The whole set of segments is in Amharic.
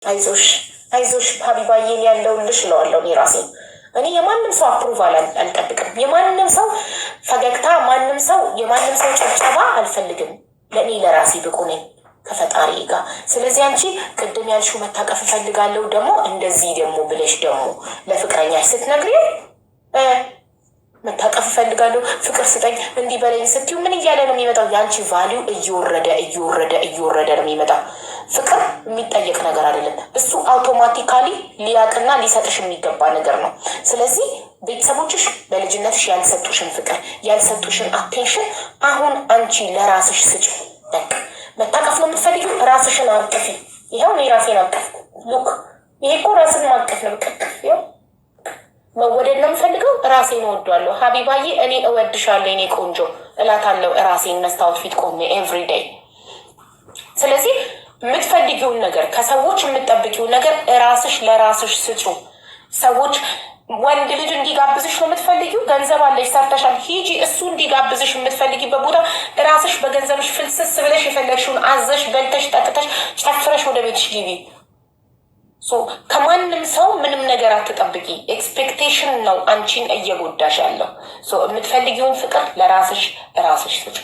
አይዞሽ አይዞሽ ሀቢባዬ ያለውልሽ እለዋለሁ ራሴ። እኔ የማንም ሰው አፕሩቫል አልጠብቅም። የማንም ሰው ፈገግታ፣ የማንም ሰው ጭብጨባ አልፈልግም። ለእኔ ለራሴ ብቁ ነኝ ከፈጣሪ ጋር። ስለዚህ አንቺ ቅድም ያልሽው መታቀፍ እፈልጋለሁ ደግሞ እንደዚህ ደግሞ ብለሽ ደግሞ ለፍቅረኛሽ ስትነግሪ መታቀፍ እፈልጋለሁ ፍቅር ስጠኝ እንዲህ በለኝ ስትዩ ምን እያለ ነው የሚመጣው? የአንቺ ቫሊዩ እየወረደ ነው የሚመጣው። ፍቅር የሚጠየቅ ነገር አይደለም። እሱ አውቶማቲካሊ ሊያቅና ሊሰጥሽ የሚገባ ነገር ነው። ስለዚህ ቤተሰቦችሽ በልጅነትሽ ያልሰጡሽን ፍቅር ያልሰጡሽን አቴንሽን አሁን አንቺ ለራስሽ ስጭ። በቃ መታቀፍ ነው የምትፈልጊው፣ ራስሽን አቅፊ። ይኸው እኔ ራሴን አቀፍኩ። ሉክ ይሄ እኮ ራስን ማቀፍ ነው። ቅጥፍ ይኸው መወደድ ነው የምፈልገው፣ ራሴን እወዷለሁ። ሀቢባዬ እኔ እወድሻለሁ የኔ ቆንጆ እላታለሁ ራሴን መስታወት ፊት ቆሜ ኤቭሪዴይ። ስለዚህ የምትፈልጊውን ነገር ከሰዎች የምትጠብቂውን ነገር ራስሽ ለራስሽ ስጩ። ሰዎች ወንድ ልጅ እንዲጋብዝሽ ነው የምትፈልጊው፣ ገንዘብ አለሽ ሰርተሻል፣ ሂጂ እሱ እንዲጋብዝሽ የምትፈልጊበት ቦታ ራስሽ በገንዘብሽ ፍልስስ ብለሽ የፈለግሽውን አዘሽ በልተሽ ጠጥተሽ ጨፍረሽ ወደ ቤትሽ ግቢ። ከማንም ሰው ምንም ነገር አትጠብቂ። ኤክስፔክቴሽን ነው አንቺን እየጎዳሽ ያለው። የምትፈልጊውን ፍቅር ለራስሽ ስጩ።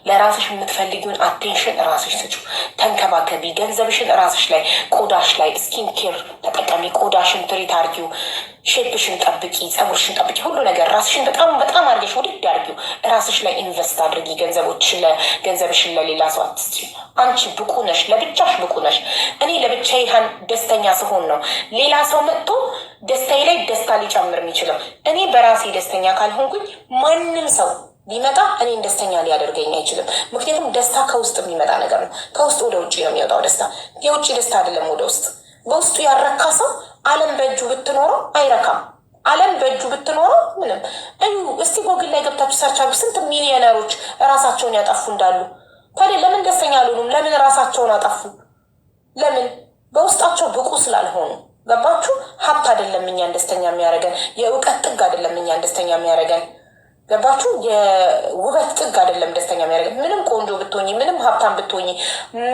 ለራስሽ የምትፈልጊውን አቴንሽን ራስሽ ስጩ። ተንከባከቢ። ገንዘብሽን ራስሽ ላይ፣ ቆዳሽ ላይ ስኪን ኬር ተጠቀሚ። ቆዳሽን ትሪት አርጊው። ሼፕሽን ጠብቂ፣ ፀጉርሽን ጠብቂ። ሁሉ ነገር ራስሽን በጣም አድርገሽ ውድድ አድርጊው። ራስሽ ላይ ኢንቨስት አድርጊ። ገንዘብሽን ለሌላ ሰው አትስጪ። አንቺ ብቁ ነሽ፣ ለብቻሽ ብቁ ነሽ። እኔ ለብቻዬ ደስተኛ ስሆን ነው ሌላ ሰው መጥቶ ደስታዬ ላይ ደስታ ሊጨምር የሚችለው። እኔ በራሴ ደስተኛ ካልሆንኩኝ ማንም ሰው ቢመጣ እኔን ደስተኛ ሊያደርገኝ አይችልም። ምክንያቱም ደስታ ከውስጥ የሚመጣ ነገር ነው። ከውስጥ ወደ ውጭ ነው የሚወጣው ደስታ። የውጭ ደስታ አይደለም ወደ ውስጥ። በውስጡ ያረካ ሰው ዓለም በእጁ ብትኖረው አይረካም። ዓለም በእጁ ብትኖረው ምንም እዩ። እስቲ ጎግል ላይ ገብታችሁ ሰርች አድርጉ። ስንት ሚሊዮነሮች ራሳቸውን ያጠፉ እንዳሉ። ታዲያ ለምን ደስተኛ አልሆኑም? ለምን ራሳቸውን አጠፉ? ለምን? በውስጣቸው ብቁ ስላልሆኑ። ገባችሁ? ሀብት አይደለም እኛን ደስተኛ የሚያደርገን። የእውቀት ጥግ አይደለም እኛን ደስተኛ የሚያደርገን። ገባችሁ? የውበት ጥግ አይደለም ደስተኛ የሚያደርገን። ምንም ቆንጆ ብትሆኝ፣ ምንም ሀብታም ብትሆኝ፣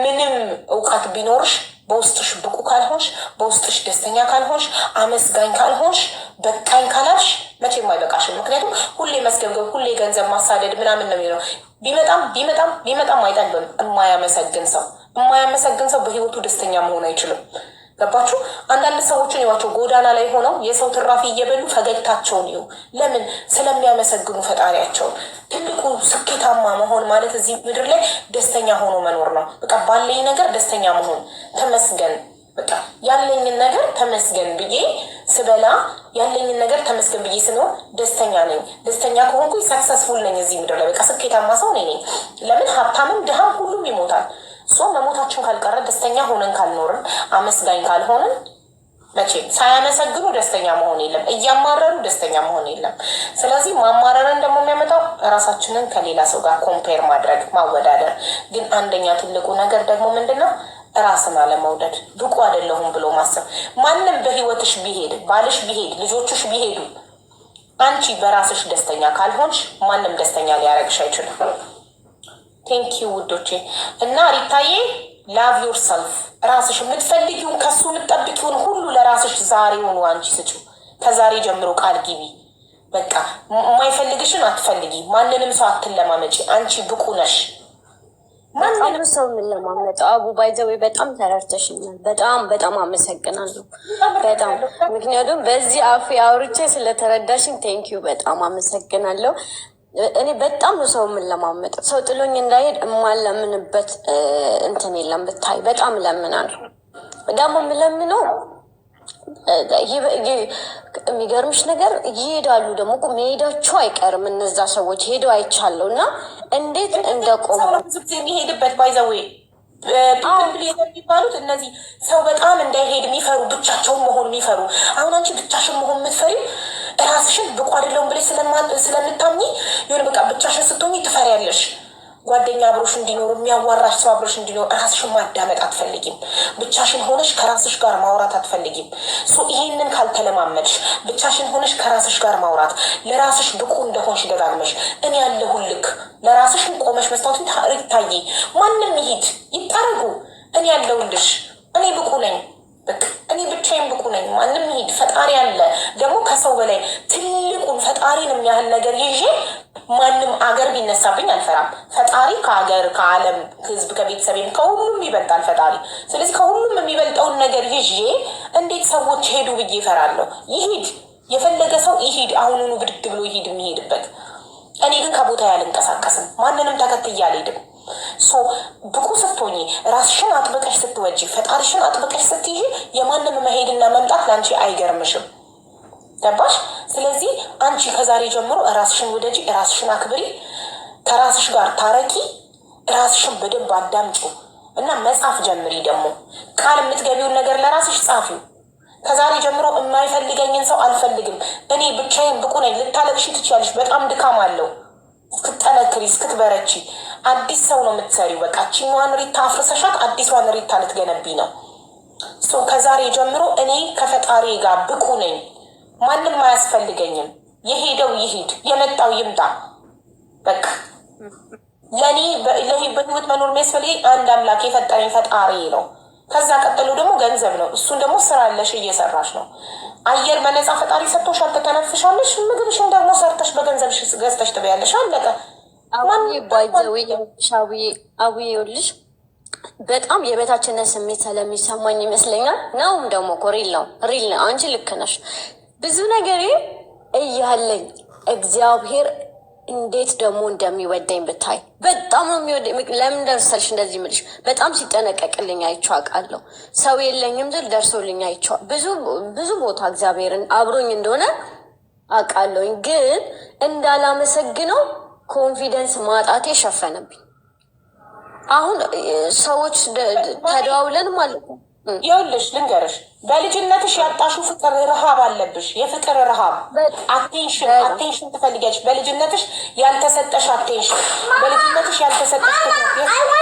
ምንም እውቀት ቢኖርሽ በውስጥሽ ብቁ ካልሆንሽ፣ በውስጥሽ ደስተኛ ካልሆንሽ፣ አመስጋኝ ካልሆንሽ፣ በቃኝ ካላልሽ መቼም አይበቃሽም። ምክንያቱም ሁሌ መስገብገብ፣ ሁሌ ገንዘብ ማሳደድ ምናምን ነው የሚለው። ቢመጣም አይጠግብም። የማያመሰግን ሰው በህይወቱ ደስተኛ መሆን አይችልም። ገባችሁ? አንዳንድ ሰዎችን ይዋቸው ጎዳና ላይ ሆነው የሰው ትራፊ እየበሉ ፈገግታቸውን ይዩ። ለምን? ስለሚያመሰግኑ ፈጣሪያቸውን። ትልቁ ስኬታማ መሆን ማለት እዚህ ምድር ላይ ደስተኛ ሆኖ መኖር ነው። በቃ ባለኝ ነገር ደስተኛ መሆን፣ ተመስገን። በቃ ያለኝን ነገር ተመስገን ብዬ ስበላ፣ ያለኝን ነገር ተመስገን ብዬ ስኖር ደስተኛ ነኝ። ደስተኛ ከሆንኩኝ ሰክሰስፉል ነኝ እዚህ ምድር ላይ። በቃ ስኬታማ ሰው ነኝ። ለምን? ሀብታምም ድሃም ሁሉም ይሞታል። መሞታችን ካልቀረ ደስተኛ ሆነን ካልኖርን፣ አመስጋኝ ካልሆንን መቼም ሳያመሰግኑ ደስተኛ መሆን የለም። እያማረሩ ደስተኛ መሆን የለም። ስለዚህ ማማረርን ደግሞ የሚያመጣው ራሳችንን ከሌላ ሰው ጋር ኮምፔር ማድረግ፣ ማወዳደር። ግን አንደኛ ትልቁ ነገር ደግሞ ምንድን ነው? ራስን አለመውደድ፣ ብቁ አይደለሁም ብሎ ማሰብ። ማንም በህይወትሽ ቢሄድ፣ ባልሽ ቢሄድ፣ ልጆችሽ ቢሄዱ፣ አንቺ በራስሽ ደስተኛ ካልሆንሽ ማንም ደስተኛ ሊያደርግሽ አይችልም። ቴንኪዩ ውዶቼ። እና ሪታዬ ላቭ ዮር ሰልፍ። ራስሽ የምትፈልጊውን ከሱ የምትጠብቂውን ሁሉ ለራስሽ ዛሬውኑ አንቺ ስጪው። ከዛሬ ጀምሮ ቃል ግቢ። በቃ የማይፈልግሽን አትፈልጊ። ማንንም ሰው አትለማመጪ። አንቺ ብቁ ነሽ። ማንንም ሰው የምንለማመጠው አቡ ባይዘዌ በጣም ተረድተሽኛል። በጣም አመሰግናለሁ። በጣም ምክንያቱም በዚህ አፍ አውርቼ ስለተረዳሽኝ ቴንኪዩ በጣም አመሰግናለሁ። እኔ በጣም ሰው የምንለማመጠው ሰው ጥሎኝ እንዳይሄድ የማለምንበት እንትን የለም። ብታይ በጣም እለምናለሁ። ደግሞ የምለምነው የሚገርምሽ ነገር ይሄዳሉ። ደግሞ መሄዳቸው አይቀርም። እነዛ ሰዎች ሄደው አይቻለሁ እና እንዴት እንደቆሙ የሚሄድበት ባይዘዌ የሚባሉት እነዚህ ሰው በጣም እንዳይሄድ የሚፈሩ፣ ብቻቸውን መሆን የሚፈሩ። አሁን አንቺ ብቻሽን መሆን የምትፈሪው ራስሽን ብቁ አይደለሁም ብለሽ ስለምታምኚ የሆነ በቃ ብቻሽን ስትሆኚ ትፈሪያለሽ። ጓደኛ አብሮሽ እንዲኖር፣ የሚያዋራሽ ሰው አብሮሽ እንዲኖር ራስሽን ማዳመጥ አትፈልጊም። ብቻሽን ሆነሽ ከራስሽ ጋር ማውራት አትፈልጊም። ይሄንን ካልተለማመድሽ ብቻሽን ሆነሽ ከራስሽ ጋር ማውራት፣ ለራስሽ ብቁ እንደሆንሽ ደጋግመሽ እኔ ያለሁልክ ለራስሽን ቆመሽ መስታወትን ይታይ። ማንም ይሂድ ይጠረጉ፣ እኔ ያለሁልሽ እኔ ብቁ ነኝ። በቃ እኔ ብቻዬን ብቁ ነኝ። ማንም ይሄድ ፈጣሪ አለ ደግሞ ከሰው በላይ ትልቁን ፈጣሪን የሚያህል ነገር ይዤ ማንም አገር ቢነሳብኝ አልፈራም። ፈጣሪ ከሀገር ከዓለም ህዝብ ከቤተሰቤም ከሁሉም ይበልጣል ፈጣሪ። ስለዚህ ከሁሉም የሚበልጠውን ነገር ይዤ እንዴት ሰዎች ሄዱ ብዬ እፈራለሁ? ይሂድ፣ የፈለገ ሰው ይሂድ፣ አሁኑኑ ብድግ ብሎ ይሂድ የሚሄድበት። እኔ ግን ከቦታ ያልንቀሳቀስም፣ ማንንም ተከትዬ አልሄድም። ብቁ ስትሆኚ ራስሽን አጥብቀሽ ስትወጂ ፈጣሪሽን አጥብቀሽ ስትይዢ የማንም መሄድና መምጣት ለአንቺ አይገርምሽም። ገባሽ? ስለዚህ አንቺ ከዛሬ ጀምሮ ራስሽን ውደጂ፣ ራስሽን አክብሪ፣ ከራስሽ ጋር ታረቂ፣ ራስሽን በደንብ አዳምጩ እና መጻፍ ጀምሪ። ደግሞ ቃል የምትገቢውን ነገር ለራስሽ ጻፊው። ከዛሬ ጀምሮ የማይፈልገኝን ሰው አልፈልግም፣ እኔ ብቻዬን ብቁ ነኝ። ልታለቅሺ ትችያለሽ፣ በጣም ድካም አለው። እስክትጠነክሪ እስክትበረቺ አዲስ ሰው ነው የምትሰሪው። በቃ ቺኛዋን ሪታ አፍርሰሻት አዲሷን ሪታ ልትገነቢ ነው። ከዛሬ ጀምሮ እኔ ከፈጣሪ ጋር ብቁ ነኝ፣ ማንም አያስፈልገኝም። የሄደው ይሂድ፣ የመጣው ይምጣ። በቃ ለእኔ በህይወት መኖር የሚያስፈልገኝ አንድ አምላክ የፈጠረኝ ፈጣሪ ነው። ከዛ ቀጥሎ ደግሞ ገንዘብ ነው። እሱን ደግሞ ስራ አለሽ፣ እየሰራሽ ነው። አየር በነፃ ፈጣሪ ሰጥቶሻል፣ ትተነፍሻለሽ። ምግብሽን ደግሞ ሰርተሽ በገንዘብሽ ገዝተሽ ትበያለሽ። አለቀ። አቡዬ ይኸውልሽ በጣም የበታችነት ስሜት ስለሚሰማኝ ይመስለኛል። ነውም ደግሞ እኮ ሪል ነው። አንቺ ልክ ነሽ። ብዙ ነገር እያለኝ እግዚአብሔር እንዴት ደግሞ እንደሚወደኝ ብታይ። በጣም ነው የሚወደኝ። ለምን ደርሰልሽ እንደዚህ የምልሽ በጣም ሲጠነቀቅልኝ አይቼው አውቃለሁ። ሰው የለኝም ዝል ደርሶልኝ አይቼው ብዙ ቦታ እግዚአብሔርን አብሮኝ እንደሆነ አውቃለሁኝ። ግን እንዳላመሰግነው ኮንፊደንስ ማጣቴ ሸፈነብኝ። አሁን ሰዎች ተደዋውለን ማለት ነው። ይኸውልሽ ልንገርሽ፣ በልጅነትሽ ያጣሽው ፍቅር ረሃብ አለብሽ። የፍቅር ረሃብ አቴንሽን ትፈልጊያለሽ። በልጅነትሽ ያልተሰጠሽ አቴንሽን፣ በልጅነትሽ ያልተሰጠሽ ትኩረት